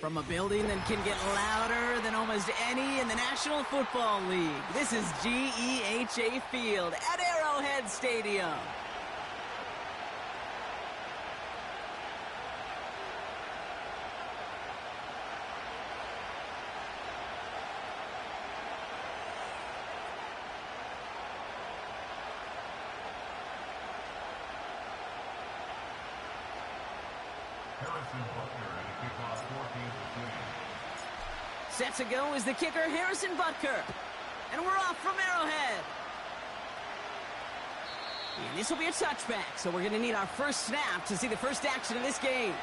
From a building that can get louder than almost any in the National Football League, this is GEHA Field at Arrowhead Stadium. Set to go is the kicker, Harrison Butker. And we're off from Arrowhead. And this will be a touchback, so we're going to need our first snap to see the first action of this game.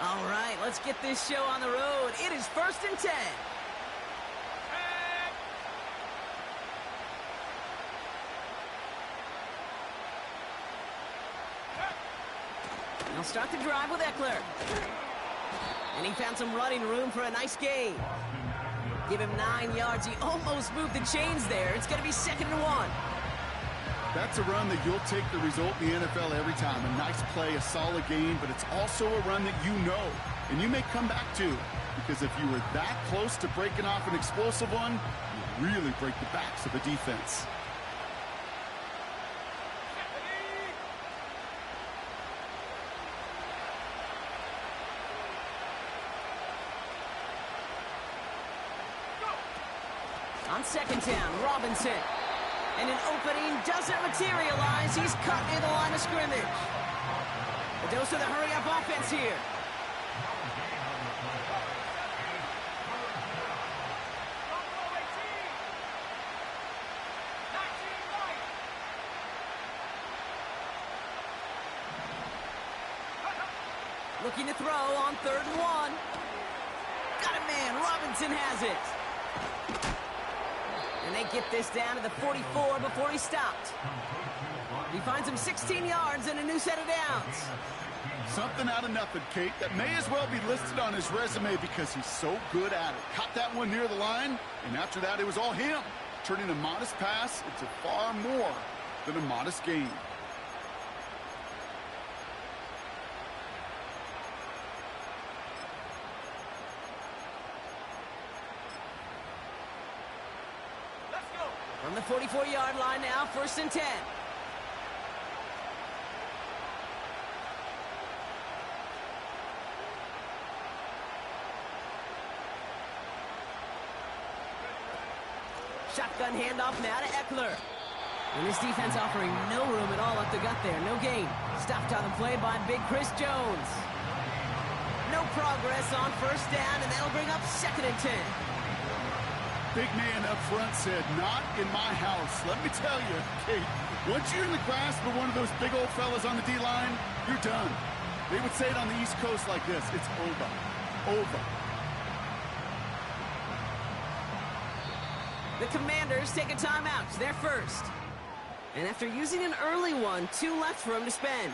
All right, let's get this show on the road. It is 1st and 10. They'll start the drive with Eckler. And he found some running room for a nice gain. Give him 9 yards. He almost moved the chains there. It's going to be 2nd and 1. That's a run that you'll take the result in the NFL every time. A nice play, a solid game, but it's also a run that you know, and you may come back to, because if you were that close to breaking off an explosive one, you really break the backs of a defense. On 2nd down, Robinson. And an opening doesn't materialize. He's cut near the line of scrimmage. A dose of the hurry-up offense here. Looking to throw on 3rd and 1. Got it, man. Robinson has it. And they get this down to the 44 before he stopped. He finds him 16 yards and a new set of downs. Something out of nothing, Kate. That may as well be listed on his resume because he's so good at it. Caught that one near the line, and after that, it was all him. Turning a modest pass into far more than a modest gain. From the 44-yard line now, 1st and 10. Shotgun handoff now to Eckler. And this defense offering no room at all up the gut there. No gain. Stopped on the play by Big Chris Jones. No progress on 1st down, and that'll bring up 2nd and 10. Big man up front said, not in my house. Let me tell you, Kate, once you're in the grasp of one of those big old fellas on the D-line, you're done. They would say it on the East Coast like this, it's over. Over. The Commanders take a timeout. They're first. And after using an early one, 2 left for him to spend.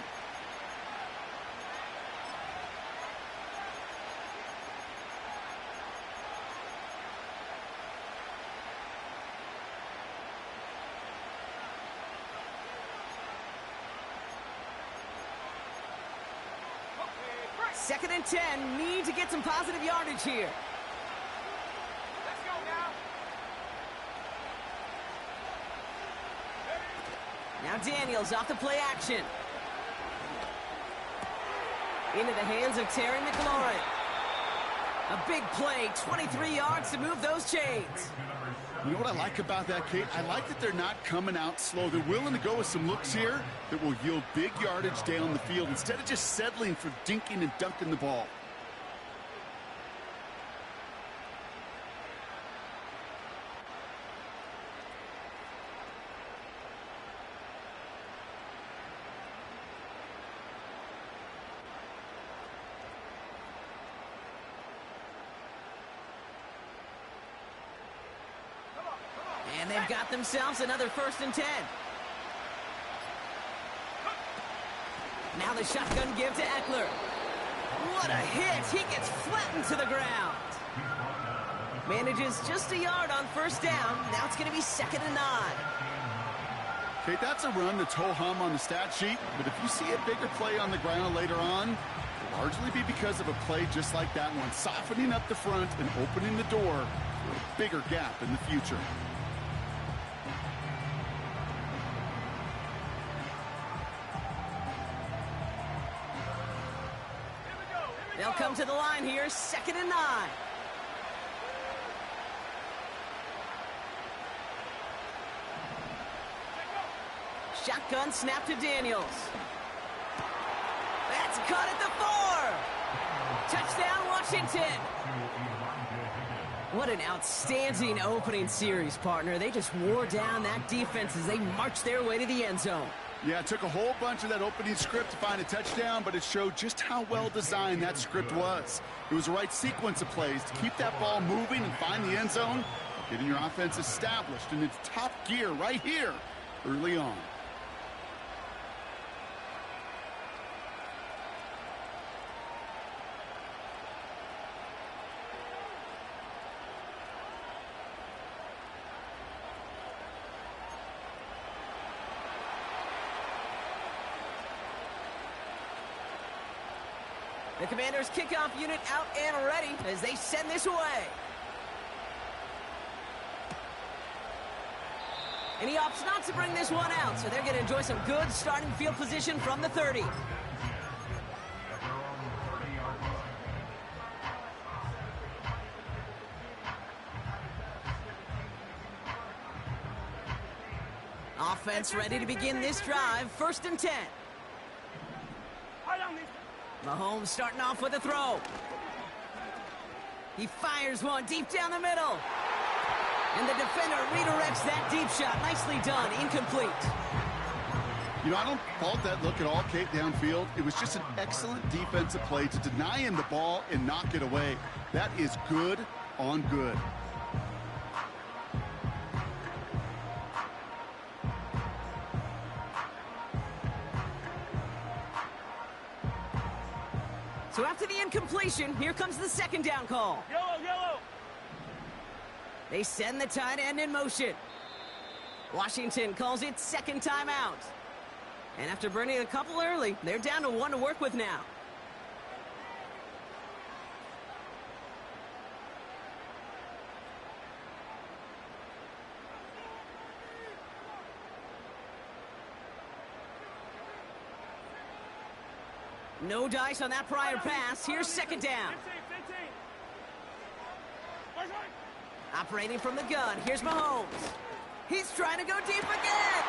Second and 10, need to get some positive yardage here. Let's go now. Now Daniels off the play action. Into the hands of Terry McLaurin. A big play, 23 yards to move those chains. You know what I like about that, Kate? I like that they're not coming out slow. They're willing to go with some looks here that will yield big yardage down the field instead of just settling for dinking and dunking the ball. And they've got themselves another 1st and 10. Now the shotgun give to Ekeler. What a hit! He gets flattened to the ground. Manages just a yard on 1st down. Now it's going to be 2nd and 9. Okay, that's a run that's ho-hum on the stat sheet, but if you see a bigger play on the ground later on, it'll largely be because of a play just like that one, softening up the front and opening the door for a bigger gap in the future. They'll come to the line here, 2nd and 9. Shotgun snap to Daniels. That's caught at the 4. Touchdown, Washington. What an outstanding opening series, partner. They just wore down that defense as they marched their way to the end zone. Yeah, it took a whole bunch of that opening script to find a touchdown, but it showed just how well designed that script was. It was the right sequence of plays to keep that ball moving and find the end zone, getting your offense established in its top gear right here early on. The Commanders' kickoff unit out and ready as they send this away. And he opts not to bring this one out, so they're going to enjoy some good starting field position from the 30. Offense ready to begin this drive, 1st and 10. Mahomes starting off with a throw. He fires one deep down the middle. And the defender redirects that deep shot. Nicely done. Incomplete. You know, I don't fault that look at all, Kate, downfield. It was just an excellent defensive play to deny him the ball and knock it away. That is good on good. So after the incompletion, here comes the 2nd down call. Yellow. They send the tight end in motion. Washington calls it 2nd timeout. And after burning a couple early, they're down to 1 to work with now. No dice on that prior pass. Here's 2nd down. 15. Operating from the gun. Here's Mahomes. He's trying to go deep again.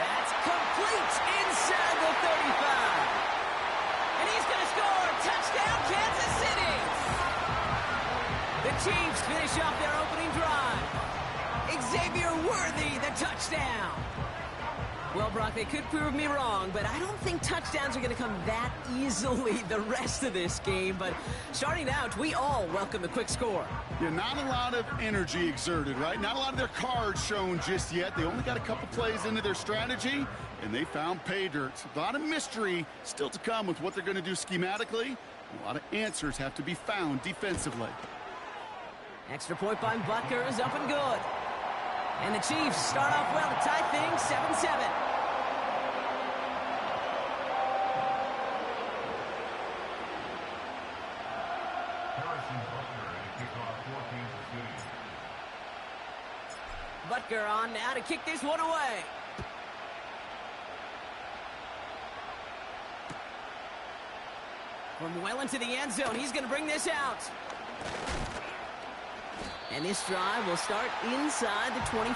That's complete inside the 35. And he's going to score. Touchdown, Kansas City. The Chiefs finish off their opening drive. Xavier Worthy, the touchdown. Well, Brock, they could prove me wrong, but I don't think touchdowns are going to come that easily the rest of this game. But starting out, we all welcome the quick score. Yeah, not a lot of energy exerted, right? Not a lot of their cards shown just yet. They only got a couple plays into their strategy, and they found pay dirt. A lot of mystery still to come with what they're going to do schematically. A lot of answers have to be found defensively. Extra point by Butker is up and good. And the Chiefs start off well to tie things 7-7. Butker on now to kick this one away. From well into the end zone, he's going to bring this out. And this drive will start inside the 25.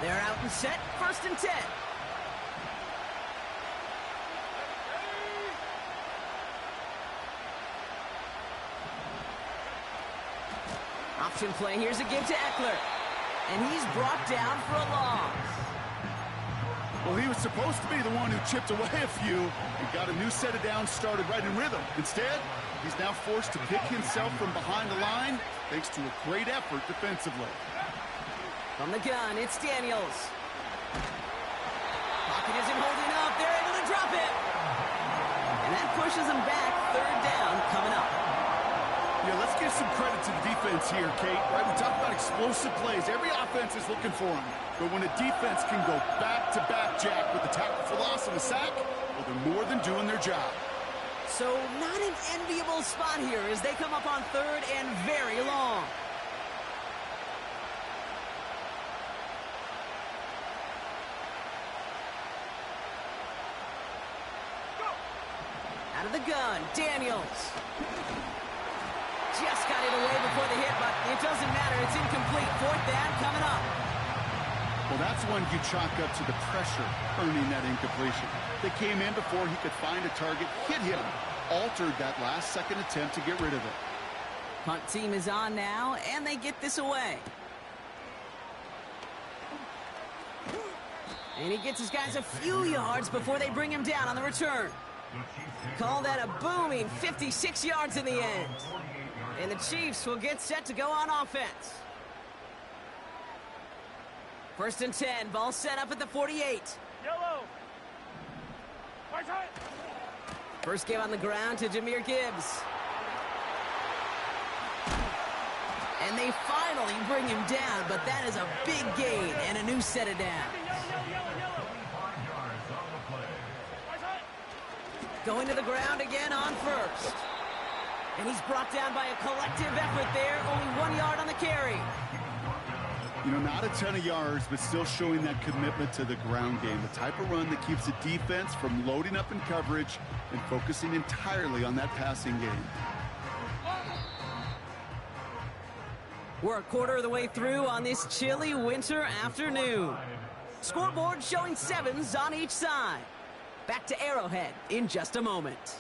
They're out and set, 1st and 10. Option play, here's a give to Ekeler. And he's brought down for a loss. Well, he was supposed to be the one who chipped away a few and got a new set of downs started right in rhythm. Instead, he's now forced to pick himself from behind the line thanks to a great effort defensively. From the gun, it's Daniels. Pocket isn't holding up. They're able to drop it. And that pushes them back. Third down coming up. Yeah, let's give some credit to the defense here, Kate. Right, we talk about explosive plays. Every offense is looking for them. But when a defense can go back-to-back, Jack, with the tackle for loss and a sack, well, they're more than doing their job. So not an enviable spot here as they come up on third and very long. Out of the gun, Daniels. Just got it away before the hit, but it doesn't matter. It's incomplete. Fourth down coming up. Well, that's one you chalk up to the pressure earning that incompletion. They came in before he could find a target, hit him, altered that last-second attempt to get rid of it. Punt team is on now, and they get this away. And he gets his guys a few yards before they bring him down on the return. Call that a booming 56 yards in the end. And the Chiefs will get set to go on offense. First and 10, ball set up at the 48. Yellow. Right side. First give on the ground to Jahmyr Gibbs. And they finally bring him down, but that is a big gain and a new set of downs. Going to the ground again on first. And he's brought down by a collective effort there. Only 1 yard on the carry. You know, not a ton of yards, but still showing that commitment to the ground game. The type of run that keeps the defense from loading up in coverage and focusing entirely on that passing game. We're a quarter of the way through on this chilly winter afternoon. Scoreboard showing 7s on each side. Back to Arrowhead in just a moment.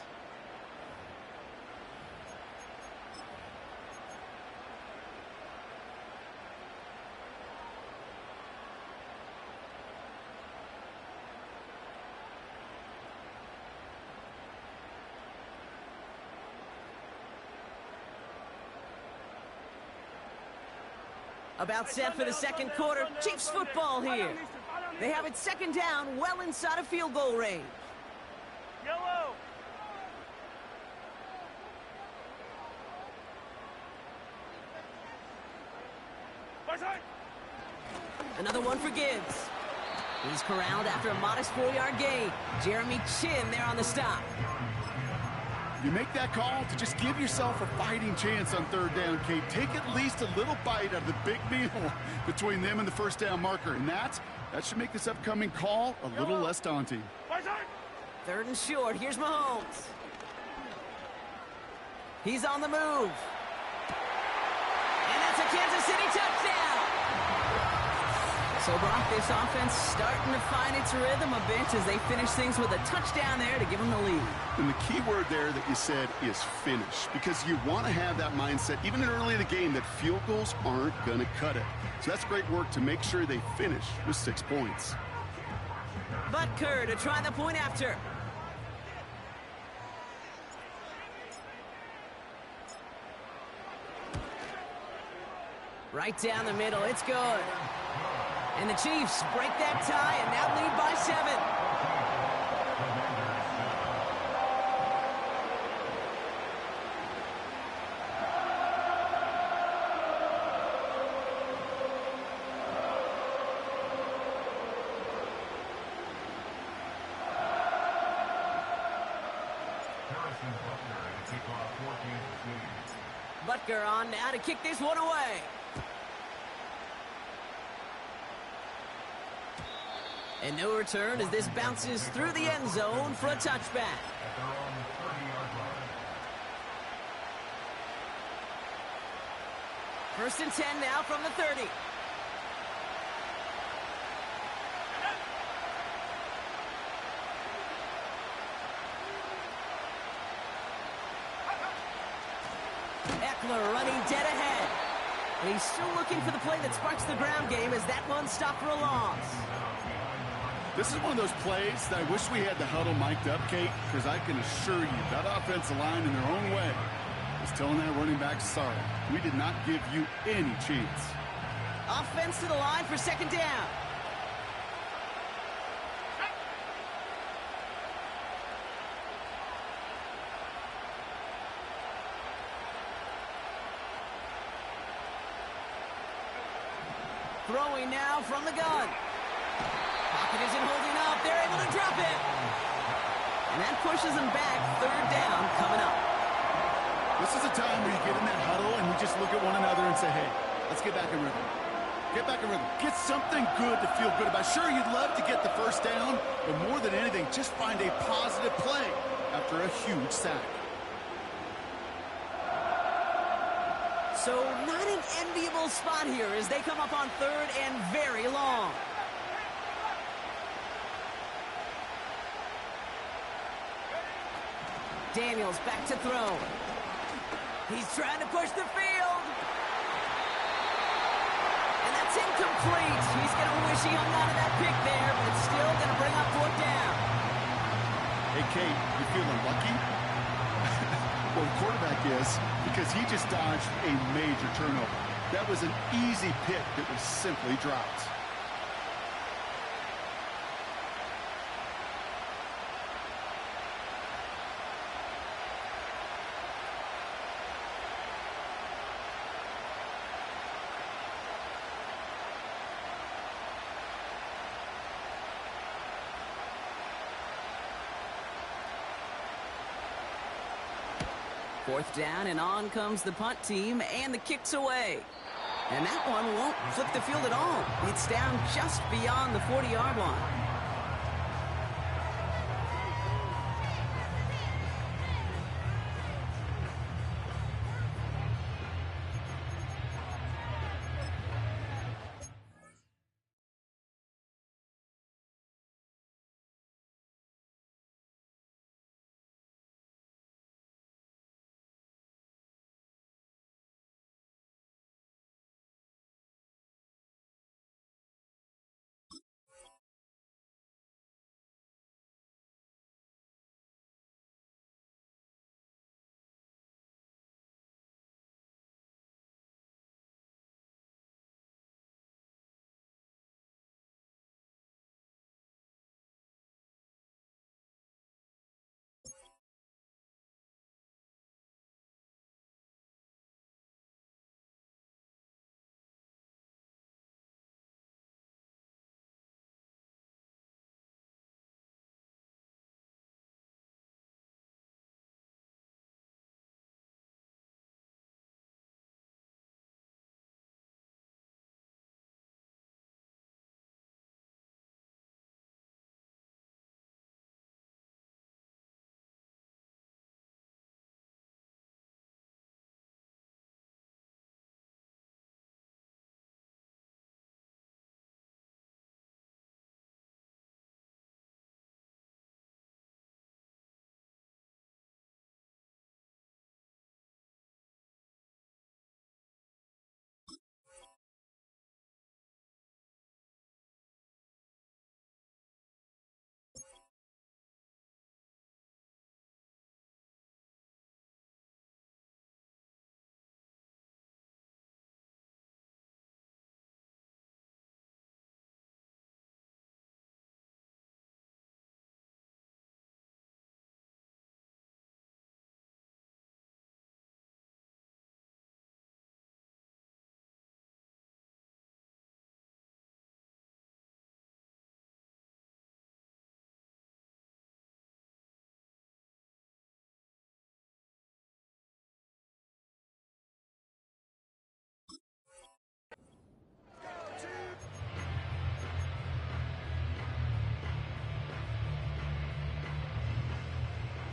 About set for the second quarter. Chiefs football here. They have it second down, well inside of field goal range. Yellow. Right side. Another one for Gibbs. He's corralled after a modest 4-yard gain. Jeremy Chin there on the stop. You make that call to just give yourself a fighting chance on third down, Kate. Take at least a little bite out of the big meal between them and the first down marker. And that should make this upcoming call a little less daunting. Third and short. Here's Mahomes. He's on the move. And that's a Kansas City touchdown. So, Brock, this offense starting to find its rhythm a bit as they finish things with a touchdown there to give them the lead. And the key word there that you said is finish, because you want to have that mindset, even early in the game, that field goals aren't going to cut it. So that's great work to make sure they finish with 6 points. Butker to try the point after. Right down the middle. It's good. And the Chiefs break that tie and now lead by 7. Butker on now to kick this one away. And no return as this bounces through the end zone for a touchback. First and 10 now from the 30. Eckler running dead ahead. And he's still looking for the play that sparks the ground game as that one stopped for a loss. This is one of those plays that I wish we had the huddle mic'd up, Kate, because I can assure you that offensive line in their own way is telling that running back, sorry, we did not give you any chance. Offense to the line for second down. Throwing now from the gun. Pocket isn't holding up. They're able to drop it. And that pushes them back. Third down coming up. This is a time where you get in that huddle and we just look at one another and say, hey, let's get back in rhythm. Get back in rhythm. Get something good to feel good about. Sure, you'd love to get the first down, but more than anything, just find a positive play after a huge sack. So not an enviable spot here as they come up on third and very long. Daniels back to throw. He's trying to push the field. And that's incomplete. He's going to wish he hung on to that pick there, but it's still going to bring up fourth down. Hey, Kate, you feeling lucky? Well, the quarterback is, because he just dodged a major turnover. That was an easy pick that was simply dropped. Fourth down, and on comes the punt team, and the kick's away. And that one won't flip the field at all. It's down just beyond the 40-yard line.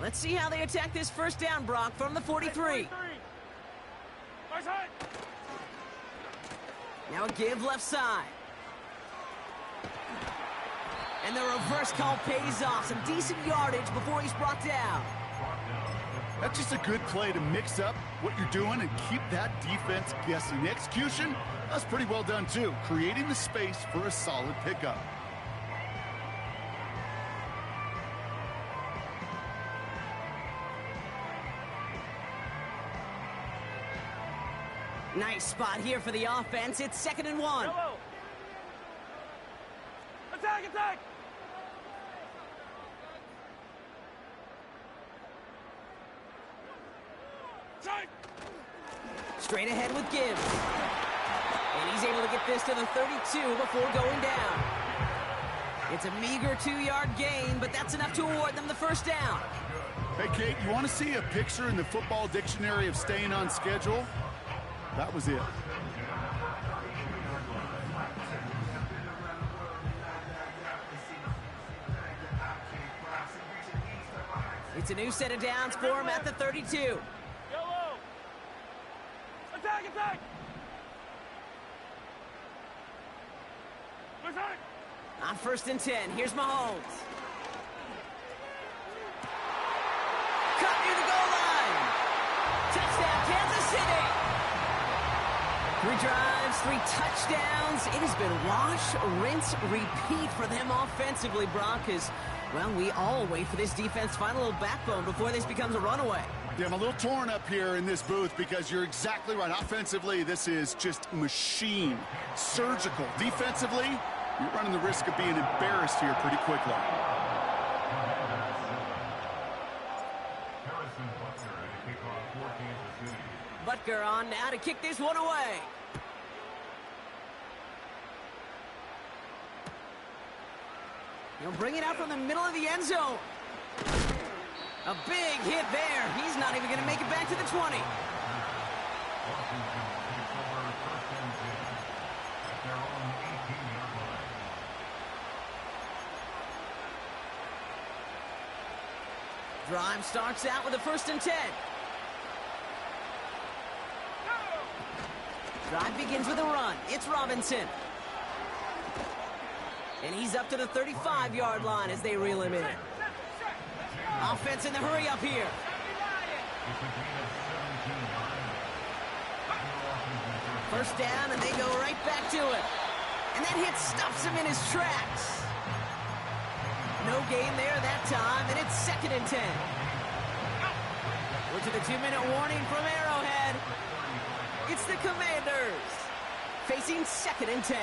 Let's see how they attack this first down, Brock, from the 43. Now a give left side. And the reverse call pays off. Some decent yardage before he's brought down. That's just a good play to mix up what you're doing and keep that defense guessing. The execution, that's pretty well done too. Creating the space for a solid pickup. Nice spot here for the offense. It's 2nd and 1. Yellow. Attack, attack. Tight. Straight ahead with Gibbs. And he's able to get this to the 32 before going down. It's a meager 2-yard gain, but that's enough to award them the first down. Hey, Kate, you want to see a picture in the football dictionary of staying on schedule? That was it. It's a new set of downs for him at the 32. Yellow. Attack, attack. Attack. On 1st and 10, here's Mahomes. Cut near the goal line. Touchdown, Kansas City. 3 drives, 3 touchdowns. It has been wash, rinse, repeat for them offensively, Brock, as, well, we all wait for this defense to find a little backbone before this becomes a runaway. Yeah, I'm a little torn up here in this booth because you're exactly right. Offensively, this is just machine. Surgical. Defensively, you're running the risk of being embarrassed here pretty quickly. Butker on now to kick this one away. He'll bring it out from the middle of the end zone. A big hit there. He's not even going to make it back to the 20. Drive starts out with a 1st and 10. Drive begins with a run. It's Robinson. And he's up to the 35-yard line as they reel him in. Offense in the hurry up here. First down, and they go right back to it. And that hit stops him in his tracks. No gain there that time, and it's 2nd and 10. We're to the 2-minute warning from Arrowhead. It's the Commanders facing 2nd and 10.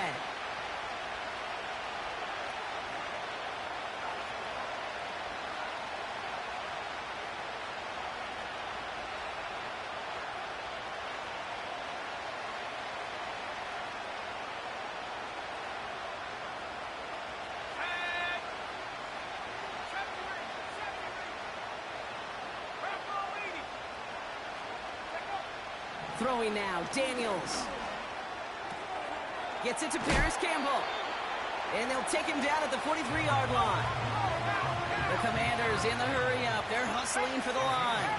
Throwing now, Daniels. Gets it to Paris Campbell. And they'll take him down at the 43-yard line. The Commanders in the hurry up. They're hustling for the line.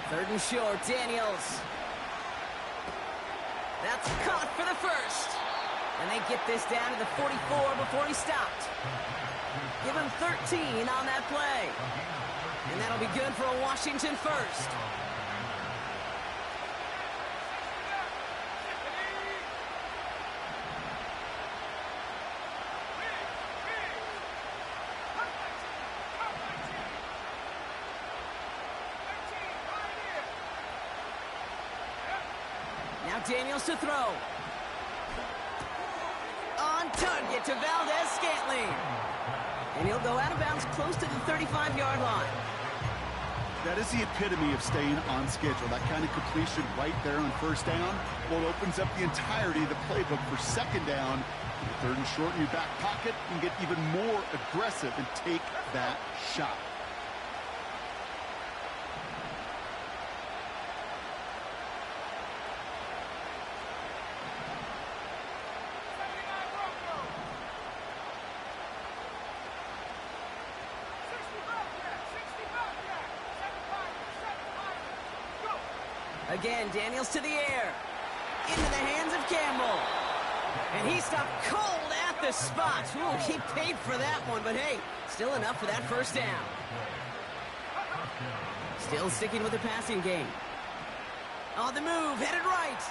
Third and short, Daniels. That's caught for the first. And they get this down to the 44 before he stopped. Give him 13 on that play. And that'll be good for a Washington first. Now Daniels to throw. On target to Valdez-Scantling. And he'll go out of bounds close to the 35-yard line. That is the epitome of staying on schedule. That kind of completion right there on first down. Well, it opens up the entirety of the playbook for second down. Third and short in your back pocket, and get even more aggressive and take that shot. Again, Daniels to the air. Into the hands of Campbell. And he stopped cold at the spot. Ooh, he paid for that one, but hey, still enough for that first down. Still sticking with the passing game. On the move, headed right.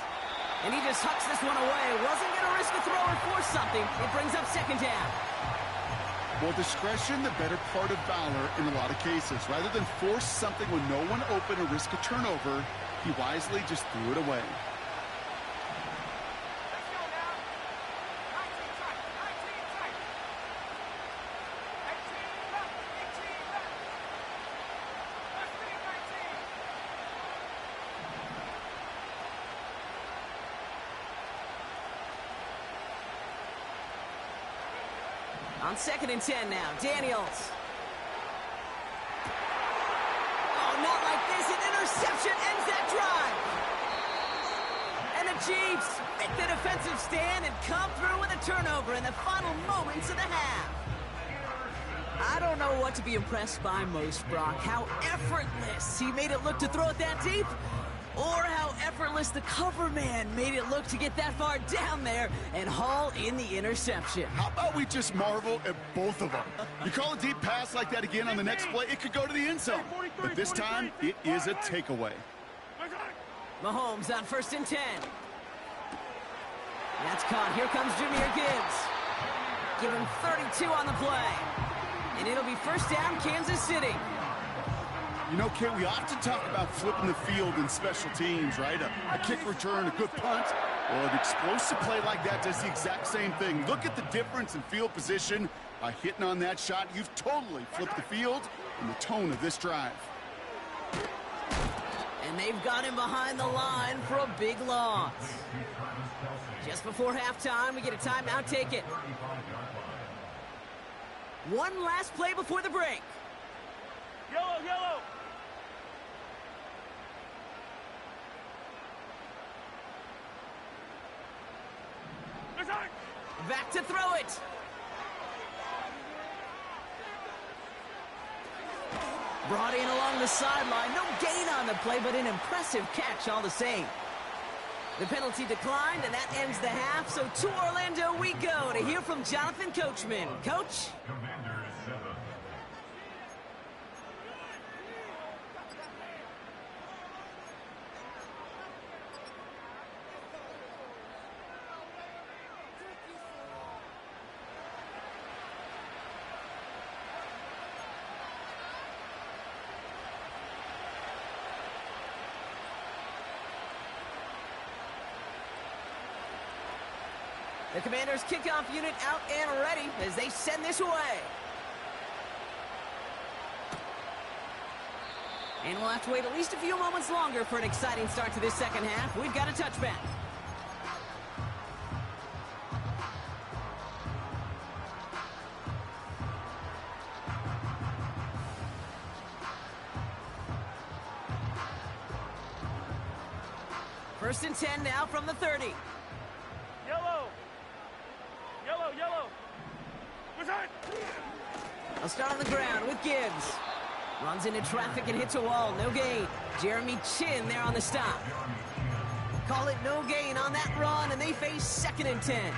And he just hucks this one away. Wasn't going to risk a throw or force something. It brings up second down. Well, discretion, the better part of valor in a lot of cases. Rather than force something with no one open or risk a turnover, he wisely just threw it away. Let's go now. 19 tight. 19 tight. 18 left. 18 left. Let's be 19. On 2nd and 10 now, Daniels. Oh, not like this. An interception ends that drive. And the Chiefs make the defensive stand and come through with a turnover in the final moments of the half. I don't know what to be impressed by most, Brock. How effortless he made it look to throw it that deep, or how effortless the cover man made it look to get that far down there and haul in the interception. How about we just marvel at both of them? You call a deep pass like that again on the next play, it could go to the end zone. But this time, it is a takeaway. Mahomes on 1st and 10. That's caught. Here comes Jahmyr Gibbs. Give him 32 on the play. And it'll be 1st down, Kansas City. You know, Kate, we often talk about flipping the field in special teams, right? A kick return, a good punt. Well, an explosive play like that does the exact same thing. Look at the difference in field position. By hitting on that shot, you've totally flipped the field and the tone of this drive. And they've got him behind the line for a big loss. Just before halftime, we get a timeout. Take it. One last play before the break. Yellow, yellow. Back to throw it. Brought in along the sideline. No gain on the play, but an impressive catch all the same. The penalty declined, and that ends the half. So to Orlando we go to hear from Jonathan Coachman. Coach? The Commanders' kickoff unit out and ready as they send this away. And we'll have to wait at least a few moments longer for an exciting start to this second half. We've got a touchback. First and 10 now from the 30. Yellow. Yellow, yellow. I'll start on the ground with Gibbs. Runs into traffic and hits a wall. No gain. Jeremy Chin there on the stop. Call it no gain on that run, and they face 2nd and 10.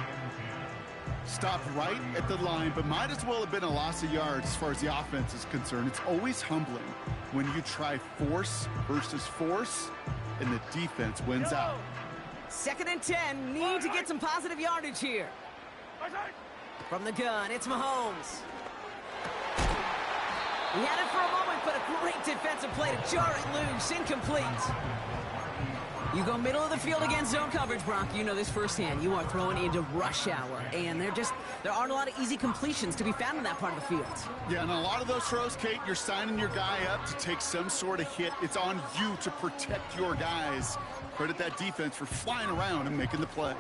Stopped right at the line, but might as well have been a loss of yards as far as the offense is concerned. It's always humbling when you try force versus force, and the defense wins out. 2nd and 10. Need to get some positive yardage here. From the gun, it's Mahomes. He had it for a moment, but a great defensive play to jar it loose. Incomplete. You go middle of the field against zone coverage, Brock. You know this firsthand. You are throwing into rush hour, and there aren't a lot of easy completions to be found in that part of the field. Yeah, and a lot of those throws, Kate, you're signing your guy up to take some sort of hit. It's on you to protect your guys. Credit that defense for flying around and making the play.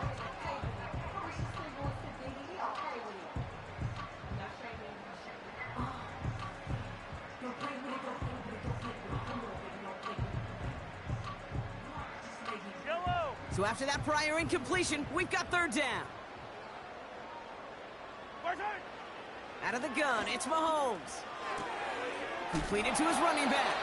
So after that prior incompletion, we've got 3rd down. Out of the gun, it's Mahomes. Completed to his running back.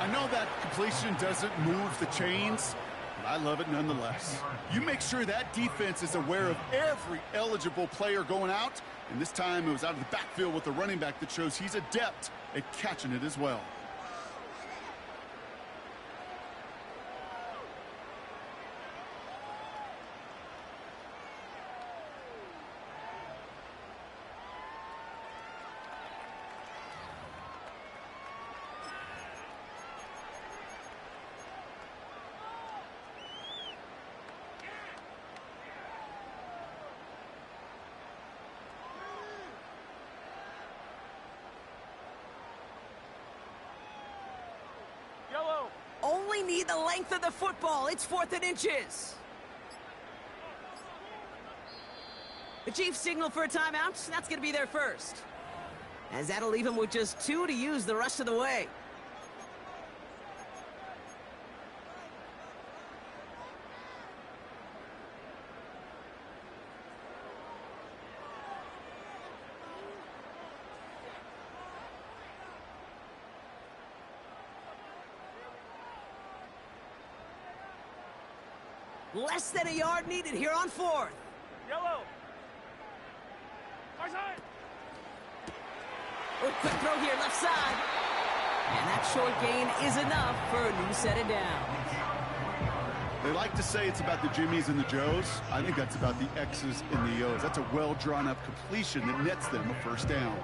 I know that completion doesn't move the chains, but I love it nonetheless. You make sure that defense is aware of every eligible player going out, and this time it was out of the backfield with the running back that shows he's adept at catching it as well. They need the length of the football. It's 4th and inches. The Chiefs signal for a timeout. That's going to be their first. As that'll leave them with just 2 to use the rest of the way. Less than a yard needed here on 4th. Yellow. Our side. Oh, quick throw here, left side. And that short gain is enough for a new set of downs. They like to say it's about the Jimmies and the Joes. I think that's about the X's and the O's. That's a well-drawn-up completion that nets them a first down.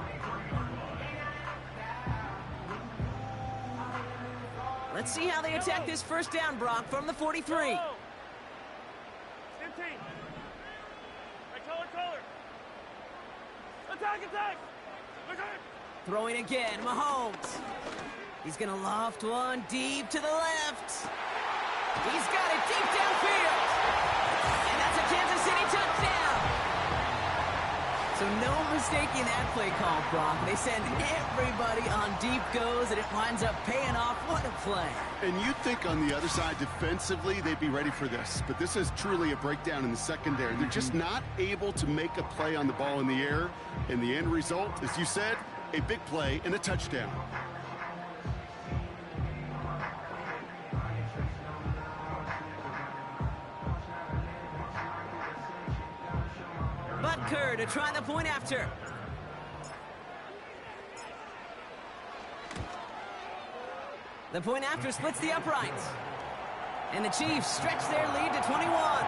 Let's see how they attack this first down, Brock, from the 43. Yellow. Same team. Right color. Attack. Look at it. Throwing again, Mahomes. He's going to loft one deep to the left. He's got it deep downfield. And that's a Kansas City touchdown. So no mistaking that play call, Brock. They send everybody on deep goes, and it winds up paying off. What a play. And you'd think on the other side, defensively, they'd be ready for this. But this is truly a breakdown in the secondary. They're just not able to make a play on the ball in the air. And the end result, as you said, a big play and a touchdown. Butker to try the point after. The point after splits the uprights. And the Chiefs stretch their lead to 21.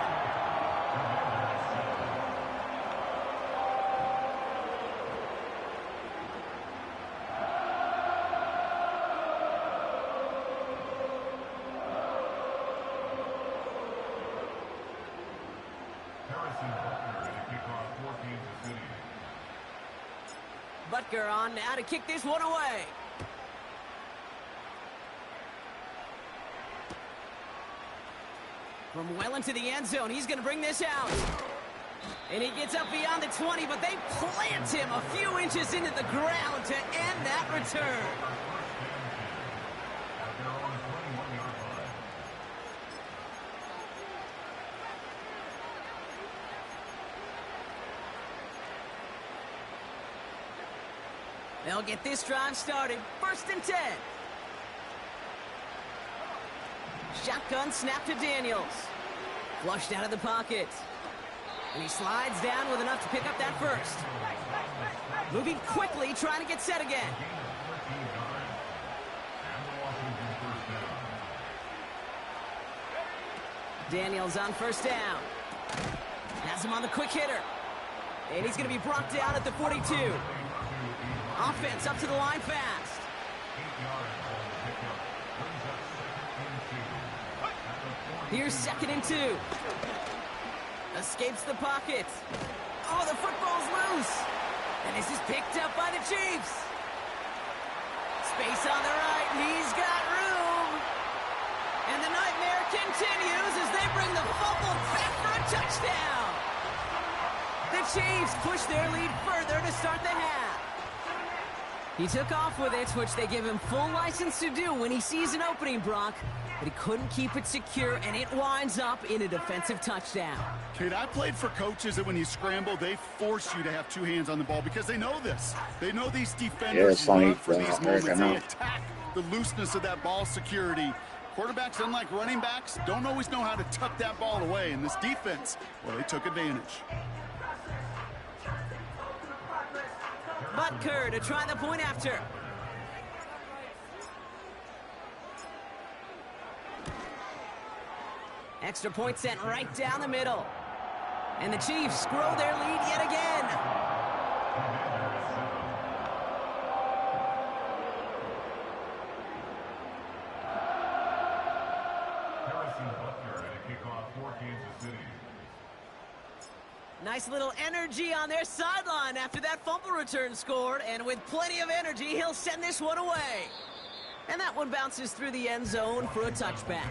Butker on now to kick this one away. From well into the end zone, he's going to bring this out. And he gets up beyond the 20, but they plant him a few inches into the ground to end that return. They'll get this drive started. 1st and 10. Shotgun snap to Daniels. Flushed out of the pocket. And he slides down with enough to pick up that first. Moving quickly, trying to get set again. Daniels on 1st down. Has him on the quick hitter. And he's going to be brought down at the 42. Offense up to the line fast. Here's 2nd and 2. Escapes the pocket. Oh, the football's loose. And this is picked up by the Chiefs. Space on the right. He's got room. And the nightmare continues as they bring the fumble back for a touchdown. The Chiefs push their lead further to start the half. He took off with it, which they give him full license to do when he sees an opening, Brock. But he couldn't keep it secure, and it winds up in a defensive touchdown. Kate, I played for coaches that when you scramble, they force you to have 2 hands on the ball because they know this. They know these defenders love for these moments. They attack the looseness of that ball security. Quarterbacks, unlike running backs, don't always know how to tuck that ball away. And this defense, well, they took advantage. Butker to try the point after. Extra point sent right down the middle. And the Chiefs grow their lead yet again. Nice little energy on their sideline after that fumble return scored. And with plenty of energy, he'll send this one away. And that one bounces through the end zone for a touchback.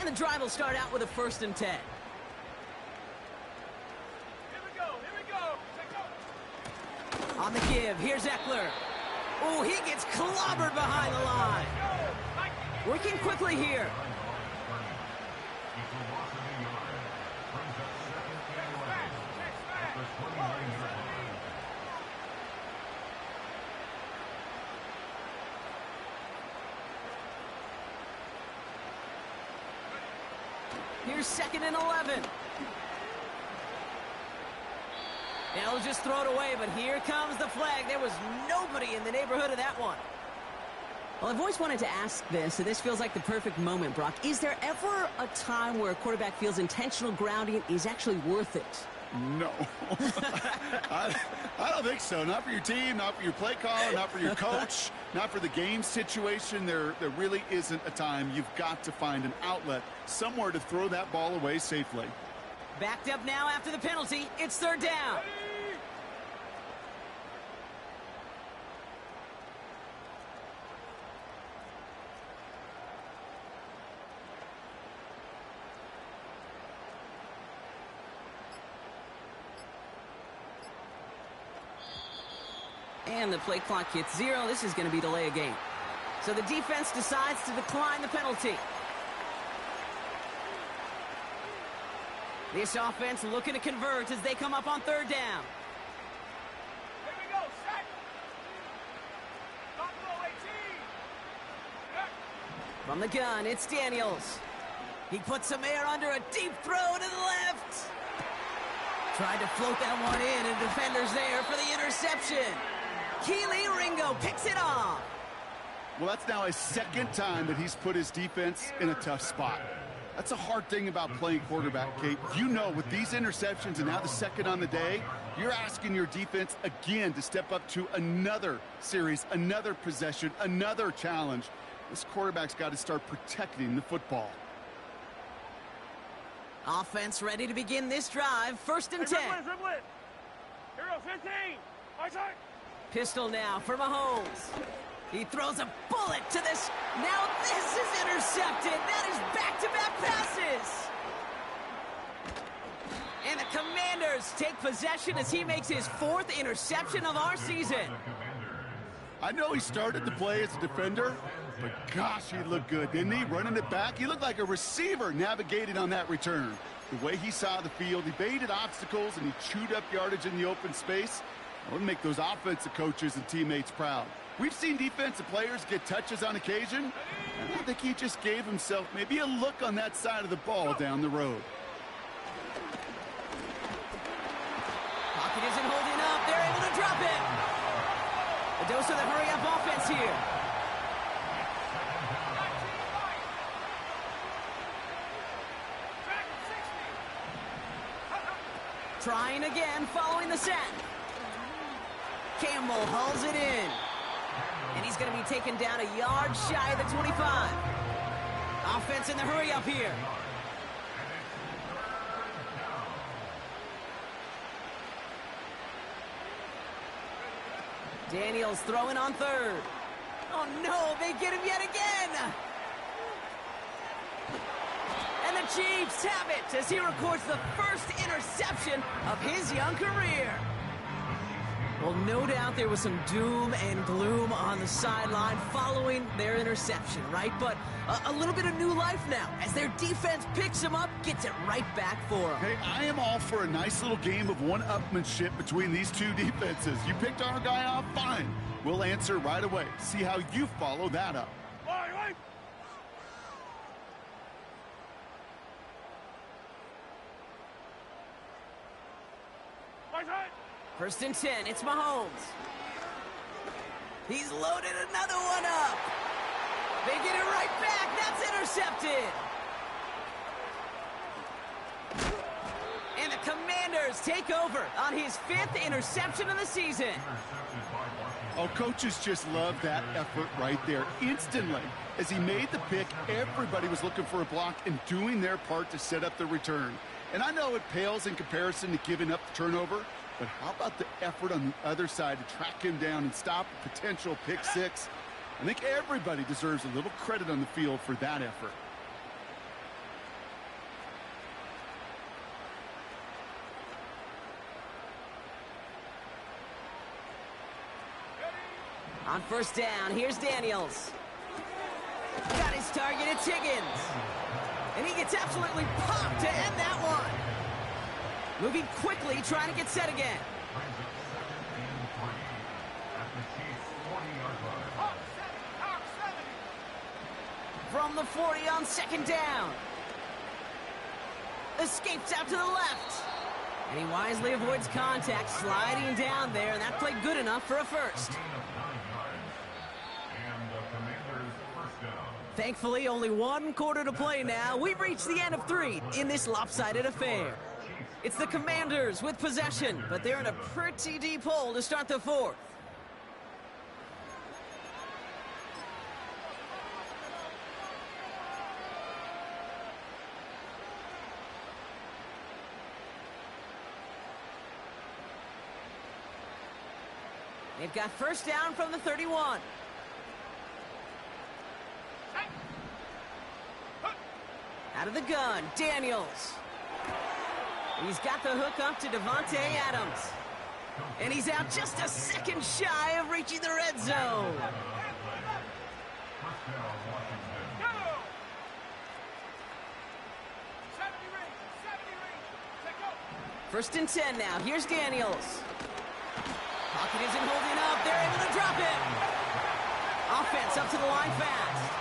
And the drive will start out with a 1st and 10. Here we go. Take go. On the give, here's Eckler. Oh, he gets clobbered behind the line. Working quickly here. Here's 2nd and 11. Now he'll just throw it away, but here comes the flag. There was nobody in the neighborhood of that one. Well, I've always wanted to ask this, and this feels like the perfect moment, Brock. Is there ever a time where a quarterback feels intentional grounding is actually worth it? No. I don't think so. Not for your team, not for your play caller, not for your coach, not for the game situation. There really isn't a time. You've got to find an outlet, somewhere to throw that ball away safely. Backed up now after the penalty. It's 3rd down. And the play clock hits 0. This is going to be delay a game. So the defense decides to decline the penalty. This offense looking to convert as they come up on 3rd down. Here we go. Set. Don't go, 18. From the gun, it's Daniels. He puts some air under a deep throw to the left. Tried to float that one in, and defender's there for the interception. Kelee Ringo picks it off. Well, that's now his 2nd time that he's put his defense in a tough spot. That's a hard thing about playing quarterback, Kate. You know, with these interceptions and now the 2nd on the day, you're asking your defense again to step up to another series, another possession, another challenge. This quarterback's got to start protecting the football. Offense ready to begin this drive. 1st and 10. Dribble it. Here we go, 15. High side. Pistol now for Mahomes. He throws a bullet to this. Now this is intercepted. That is back-to-back passes. And the Commanders take possession as he makes his 4th interception of our season. I know he started to play as a defender, but gosh, he looked good, didn't he? Running it back, he looked like a receiver navigating on that return. The way he saw the field, he baited obstacles and he chewed up yardage in the open space. That would make those offensive coaches and teammates proud. We've seen defensive players get touches on occasion, and I think he just gave himself maybe a look on that side of the ball down the road. Pocket isn't holding up. They're able to drop it. A dose of the hurry-up offense here. Trying again following the sack. Campbell hauls it in. And he's going to be taken down a yard shy of the 25. Offense in the hurry-up here. Daniels throwing on 3rd. Oh no, they get him yet again. And the Chiefs have it as he records the 1st interception of his young career. Well, no doubt there was some doom and gloom on the sideline following their interception, right? But a little bit of new life now as their defense picks him up, gets it right back for them. Hey, I am all for a nice little game of one-upmanship between these two defenses. You picked our guy off, fine. We'll answer right away. See how you follow that up. Right. 1st and 10, it's Mahomes. He's loaded another one up. They get it right back. That's intercepted. And the Commanders take over on his 5th interception of the season. Oh, coaches just love that effort right there. Instantly, as he made the pick, everybody was looking for a block and doing their part to set up the return. And I know it pales in comparison to giving up the turnover, but how about the effort on the other side to track him down and stop a potential pick six? I think everybody deserves a little credit on the field for that effort. On first down, here's Daniels. Got his target, it's Higgins. And he gets absolutely popped to end that one. Moving quickly, trying to get set again. From the 40 on second down. Escapes out to the left. And he wisely avoids contact, sliding down there, and that played good enough for a first. Thankfully, only one quarter to play now. We've reached the end of 3 in this lopsided affair. It's the Commanders with possession, but they're in a pretty deep hole to start the 4th. They've got first down from the 31. Out of the gun, Daniels. He's got the hook up to Davante Adams. And he's out just a second shy of reaching the red zone. First and 10 now. Here's Daniels. Pocket isn't holding up. They're able to drop it. Offense up to the line fast.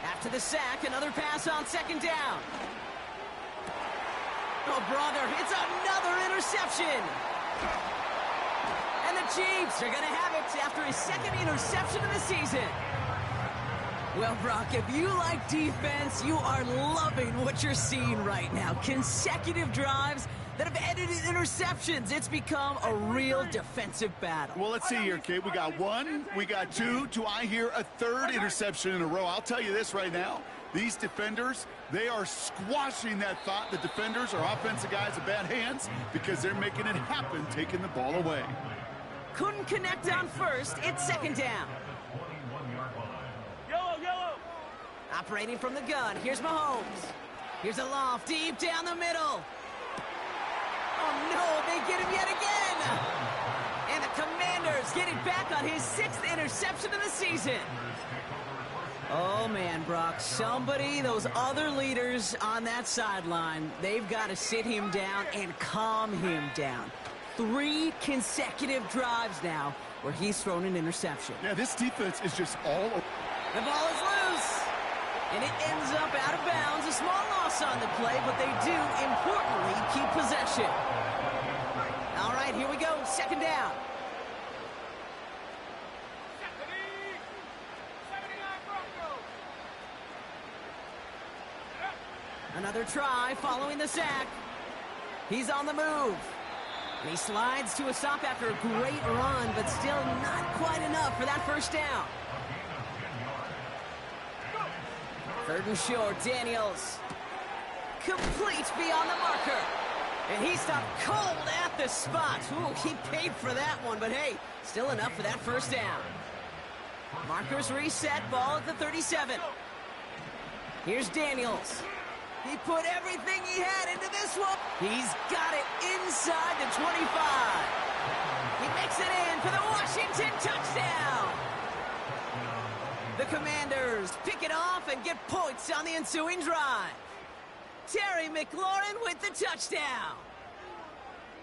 After the sack, another pass on second down. Oh, brother, it's another interception. And the Chiefs are going to have it after his second interception of the season. Well, Brock, if you like defense, you are loving what you're seeing right now. Consecutive drives that have ended in interceptions. It's become a real defensive battle. Well, let's see here, Kate. We got 1, we got 2. Do I hear a 3rd interception in a row? I'll tell you this right now. These defenders, they are squashing that thought the defenders are offensive guys with bad hands because they're making it happen, taking the ball away. Couldn't connect on first. It's second down. Operating from the gun. Here's Mahomes. Here's a loft deep down the middle. Oh, no, they get him yet again. And the Commanders get it back on his 6th interception of the season. Oh, man, Brock, somebody, those other leaders on that sideline, they've got to sit him down and calm him down. 3 consecutive drives now where he's thrown an interception. Yeah, this defense is just all over. The ball is loose. And it ends up out of bounds. A small loss on the play, but they do, importantly, keep possession. All right, here we go. Second down. Another try following the sack. He's on the move. And he slides to a stop after a great run, but still not quite enough for that first down. 3rd and short, Daniels. Complete beyond the marker. And he stopped cold at the spot. Ooh, he paid for that one, but hey, still enough for that first down. Markers reset, ball at the 37. Here's Daniels. He put everything he had into this one. He's got it inside the 25. He makes it in for the Washington touchdown. The Commanders pick it off and get points on the ensuing drive. Terry McLaurin with the touchdown.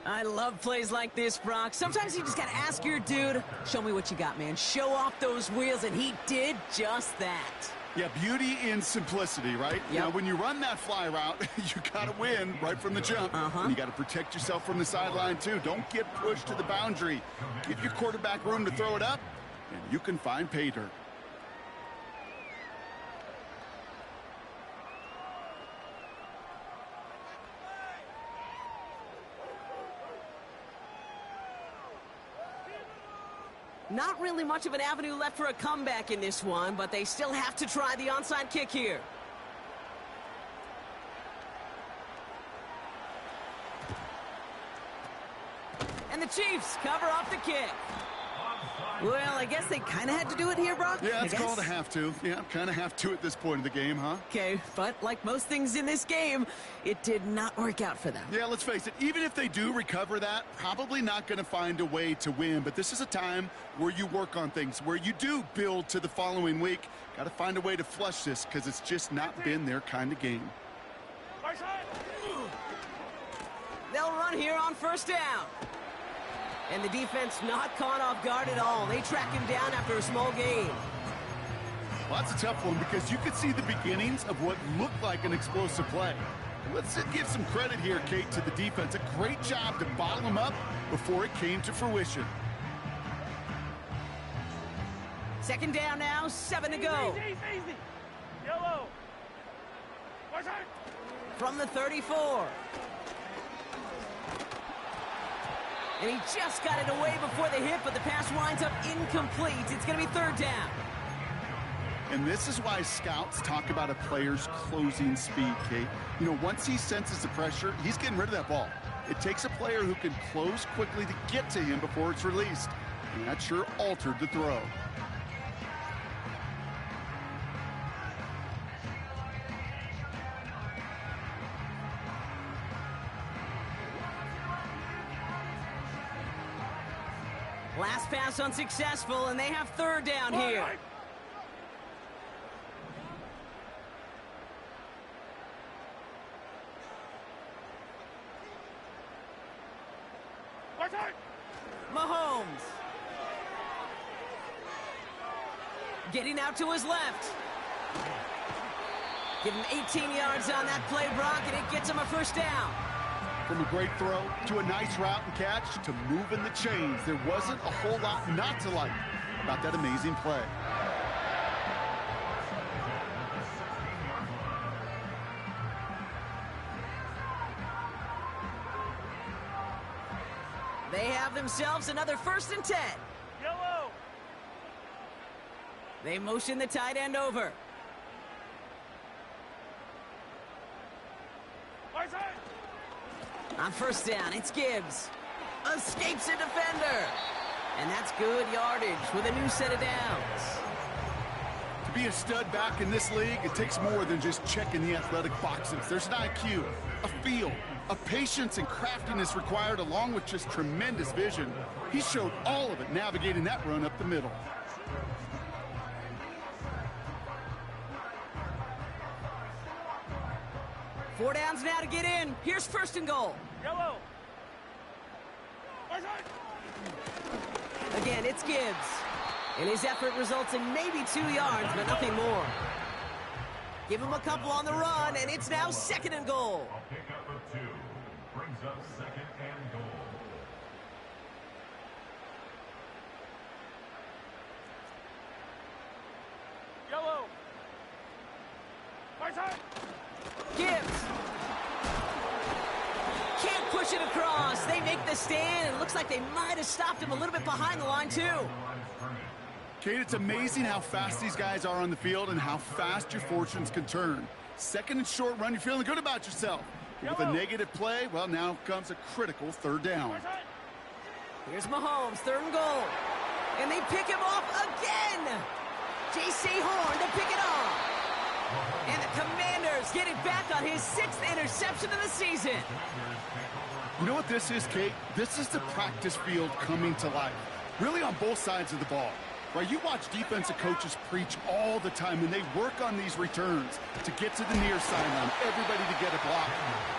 I love plays like this, Brock. Sometimes you just got to ask your dude, show me what you got, man. Show off those wheels, and he did just that. Yeah, beauty in simplicity, right? Yep. Now, when you run that fly route, you got to win right from the jump. And you got to protect yourself from the sideline, too. Don't get pushed to the boundary. Give your quarterback room to throw it up, and you can find pay dirt. Not really much of an avenue left for a comeback in this one, but they still have to try the onside kick here. And the Chiefs cover off the kick. Well, I guess they kind of had to do it here, Brock. Yeah, it's called a have to. Yeah, kind of have to at this point in the game, huh? Okay, but like most things in this game, it did not work out for them. Yeah, let's face it, even if they do recover that, probably not going to find a way to win. But this is a time where you work on things, where you do build to the following week. Got to find a way to flush this because it's just not been their kind of game. They'll run here on first down. And the defense not caught off guard at all. They track him down after a small gain. Well, that's a tough one because you could see the beginnings of what looked like an explosive play. Let's give some credit here, Kate, to the defense. A great job to bottle him up before it came to fruition. Second down now, 7 to go. Easy. Yellow. From the 34. And he just got it away before the hit, but the pass winds up incomplete. It's going to be third down. And this is why scouts talk about a player's closing speed, Kate. You know, once he senses the pressure, he's getting rid of that ball. It takes a player who can close quickly to get to him before it's released. And that sure altered the throw. Last pass unsuccessful, and they have third down here. Mahomes. Getting out to his left. Give him 18 yards on that play, Brock, and it gets him a first down. From a great throw to a nice route and catch to moving the chains, there wasn't a whole lot not to like about that amazing play. They have themselves another 1st and 10. Yellow. They motion the tight end over. On first down, it's Gibbs. Escapes a defender. And that's good yardage with a new set of downs. To be a stud back in this league, it takes more than just checking the athletic boxes. There's an IQ, a feel, a patience and craftiness required along with just tremendous vision. He showed all of it navigating that run up the middle. Four downs now to get in. Here's 1st and goal. Yellow. Again, it's Gibbs. And his effort results in maybe 2 yards, but nothing more. Give him a couple on the run, and it's now 2nd and goal. A pickup of 2 brings up 2nd and goal. Yellow. Gibbs. Can't push it across. They make the stand, and it looks like they might have stopped him a little bit behind the line, too. Kate, it's amazing how fast these guys are on the field and how fast your fortunes can turn. 2nd and short run, you're feeling good about yourself. But with a negative play, well, now comes a critical 3rd down. Here's Mahomes, 3rd and goal. And they pick him off again. J.C. Horn to pick it off. And the Commanders get it back on his 6th interception of the season. You know what this is, Kate? This is the practice field coming to life. Really on both sides of the ball. Right, you watch defensive coaches preach all the time, and they work on these returns to get to the near sideline, everybody to get a block.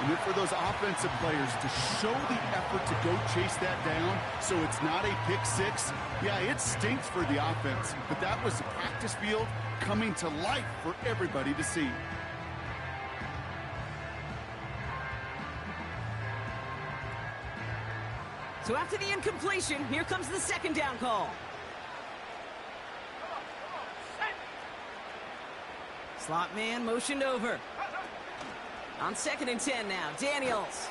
And then for those offensive players to show the effort to go chase that down so it's not a pick six, yeah, it stinks for the offense. But that was the practice field coming to life for everybody to see. So after the incompletion, here comes the 2nd down call. Slot man motioned over. On 2nd and 10 now, Daniels.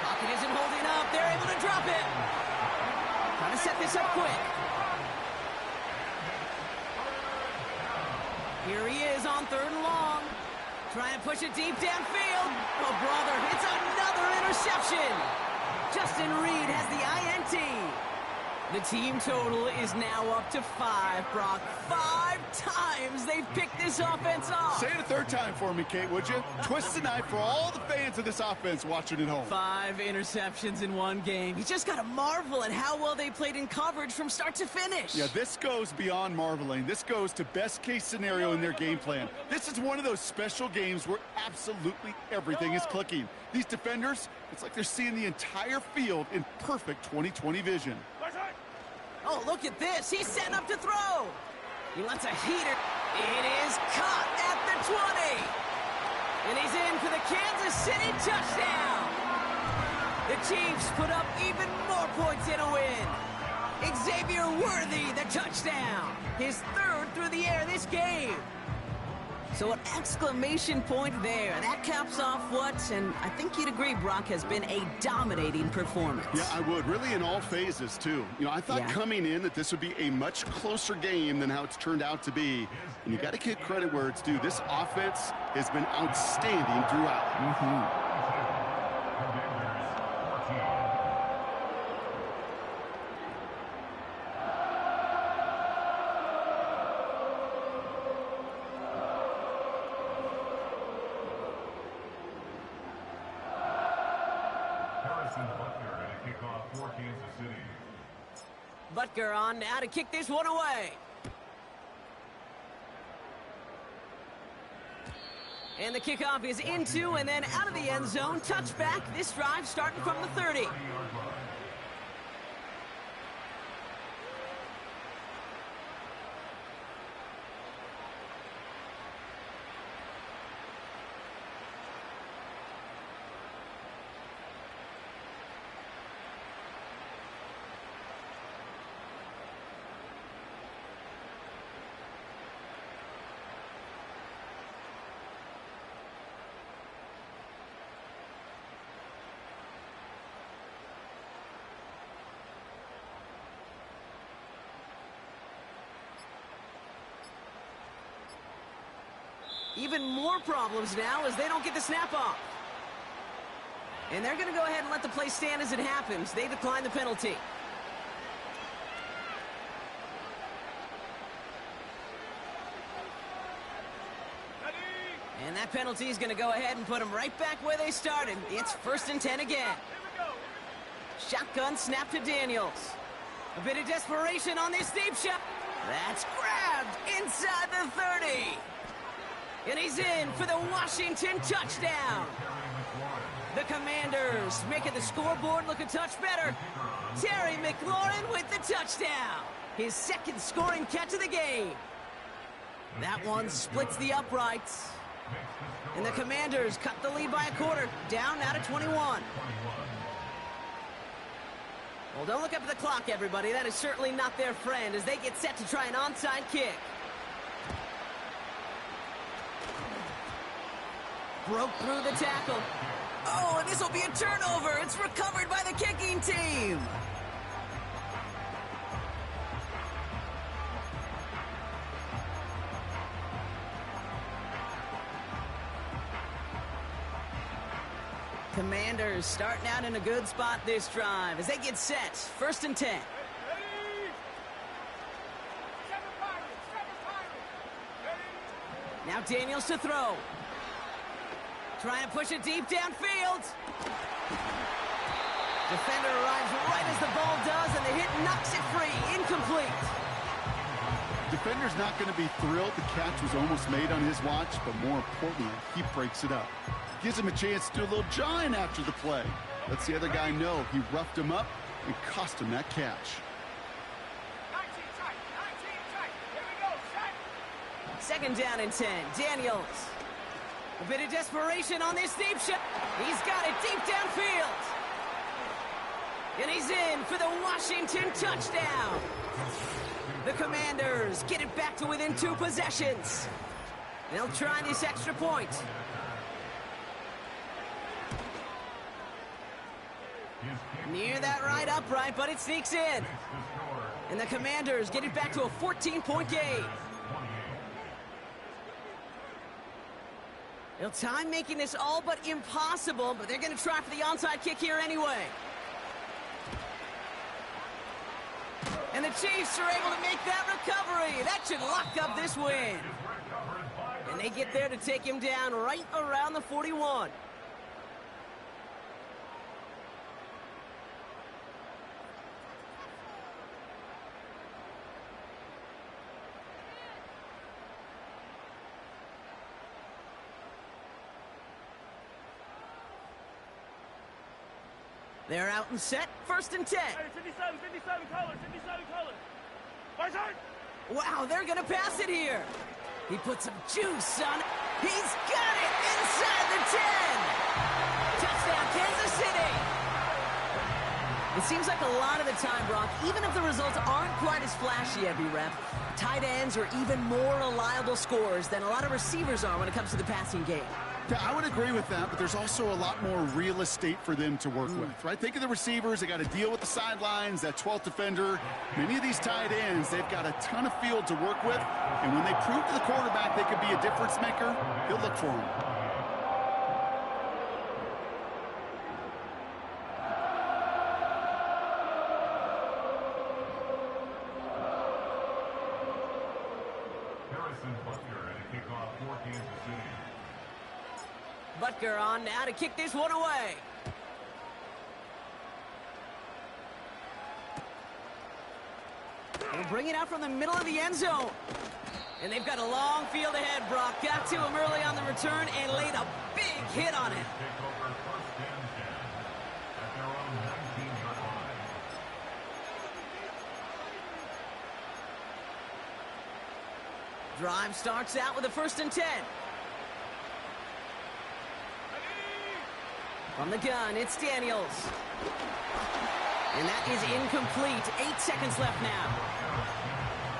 Pocket isn't holding up. They're able to drop it. Trying to set this up quick. Here he is on 3rd and long. Trying to push it deep downfield. Oh, brother, it's another interception. Justin Reed has the INT. The team total is now up to 5, Brock. 5 times they've picked this offense off. Say it a 3rd time for me, Kate, would you? Twist the knife for all the fans of this offense watching at home. 5 interceptions in one game. You just got to marvel at how well they played in coverage from start to finish. Yeah, this goes beyond marveling. This goes to best-case scenario in their game plan. This is one of those special games where absolutely everything is clicking. These defenders, it's like they're seeing the entire field in perfect 20/20 vision. Oh, look at this. He's setting up to throw. He lets a heater. It is caught at the 20. And he's in for the Kansas City touchdown. The Chiefs put up even more points in a win. Xavier Worthy, the touchdown. His 3rd through the air this game. So an exclamation point there. That caps off what, and I think you'd agree, Brock, has been a dominating performance. Yeah, I would. Really in all phases, too. You know, I thought coming in that this would be a much closer game than how it's turned out to be. And you got to give credit where it's due. This offense has been outstanding throughout. Butker on now to kick this one away. And the kickoff is into and then out of the end zone. Touchback. This drive starting from the 30. Even more problems now as they don't get the snap off. And they're going to go ahead and let the play stand as it happens. They decline the penalty. And that penalty is going to go ahead and put them right back where they started. It's 1st and 10 again. Shotgun snap to Daniels. A bit of desperation on this deep shot. That's grabbed inside the 30. And he's in for the Washington touchdown. The Commanders making the scoreboard look a touch better. Terry McLaurin with the touchdown. His 2nd scoring catch of the game. That one splits the uprights. And the Commanders cut the lead by a quarter. Down now to 21. Well, don't look up at the clock, everybody. That is certainly not their friend as they get set to try an onside kick. Broke through the tackle. Oh, and this will be a turnover. It's recovered by the kicking team. Commanders starting out in a good spot this drive as they get set. 1st and 10. Now Daniels to throw. Try and push it deep downfield. Defender arrives right as the ball does, and the hit knocks it free. Incomplete. Defender's not going to be thrilled the catch was almost made on his watch, but more importantly, he breaks it up. Gives him a chance to do a little jawing after the play. Lets the other guy know he roughed him up and cost him that catch. 19 tight. Here we go, set. 2nd down and 10. Daniels. A bit of desperation on this deep shot. He's got it deep downfield. And he's in for the Washington touchdown. The Commanders get it back to within 2 possessions. They'll try this extra point. Near that right upright, but it sneaks in. And the Commanders get it back to a 14-point game. Well, time making this all but impossible, but they're going to try for the onside kick here anyway. And the Chiefs are able to make that recovery. That should lock up this win. And they get there to take him down right around the 41. They're out and set, 1st and 10. Hey, 57 colors, 57 colors. My turn. Wow, they're going to pass it here. He put some juice on it. He's got it inside the 10. Touchdown, Kansas City. It seems like a lot of the time, Brock, even if the results aren't quite as flashy every rep, tight ends are even more reliable scorers than a lot of receivers are when it comes to the passing game. Yeah, I would agree with that, but there's also a lot more real estate for them to work with, right? Think of the receivers. They got to deal with the sidelines, that 12th defender. Many of these tight ends, they've got a ton of field to work with, and when they prove to the quarterback they could be a difference maker, he'll look for them. Harrison Butker at a kickoff for Kansas City. Butker on now to kick this one away. We'll bring it out from the middle of the end zone. And they've got a long field ahead, Brock. Got to him early on the return and laid a big hit on it. Take over 1st and 10 at their own 19-yard line. Drive starts out with a 1st and 10. From the gun, it's Daniels. And that is incomplete. 8 seconds left now.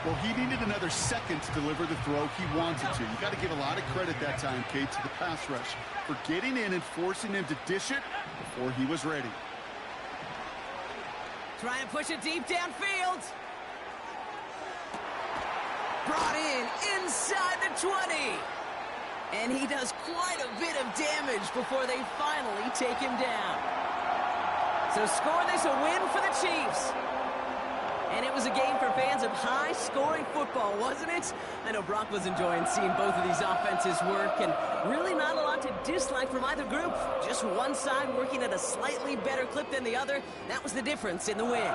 Well, he needed another second to deliver the throw he wanted to. You got to give a lot of credit that time, Kate, to the pass rush for getting in and forcing him to dish it before he was ready. Trying to push it deep downfield. Brought in inside the 20. And he does quite a bit of damage before they finally take him down. So score this a win for the Chiefs. And it was a game for fans of high-scoring football, wasn't it? I know Brock was enjoying seeing both of these offenses work, and really not a lot to dislike from either group. Just one side working at a slightly better clip than the other. That was the difference in the win.